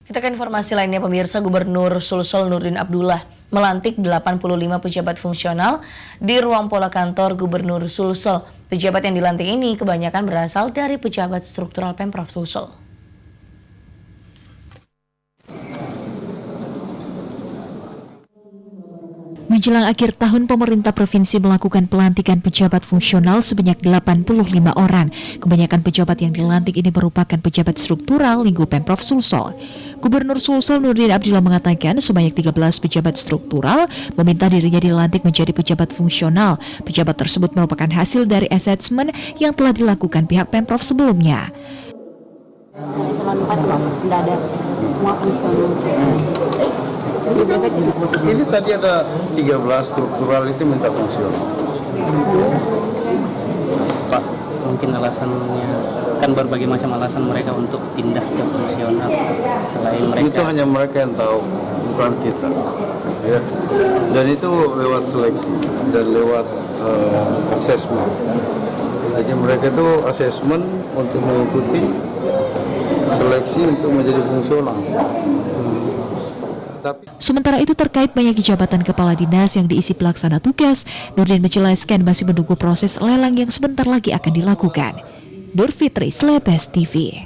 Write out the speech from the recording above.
Kita ke informasi lainnya, pemirsa. Gubernur Sulsel Nurdin Abdullah melantik 85 pejabat fungsional di ruang pola kantor Gubernur Sulsel. Pejabat yang dilantik ini kebanyakan berasal dari pejabat struktural Pemprov Sulsel. Menjelang akhir tahun, pemerintah provinsi melakukan pelantikan pejabat fungsional sebanyak 85 orang. Kebanyakan pejabat yang dilantik ini merupakan pejabat struktural lingkup Pemprov Sulsel. Gubernur Sulsel Nurdin Abdullah mengatakan sebanyak 13 pejabat struktural meminta dirinya dilantik menjadi pejabat fungsional. Pejabat tersebut merupakan hasil dari asesmen yang telah dilakukan pihak Pemprov sebelumnya. Eselon 4 tidak ada, semua fungsional. Ini tadi ada 13 struktural itu minta fungsional. Pak, mungkin alasannya kan berbagai macam alasan mereka untuk pindah ke fungsional. Selain mereka, itu hanya mereka yang tahu, bukan kita. Ya. Dan itu lewat seleksi dan lewat asesmen. Jadi mereka itu asesmen untuk mengikuti seleksi untuk menjadi fungsional. Sementara itu, terkait banyak jabatan kepala dinas yang diisi pelaksana tugas, Nurdin menjelaskan masih menunggu proses lelang yang sebentar lagi akan dilakukan. Nur Fitri, Slebes TV.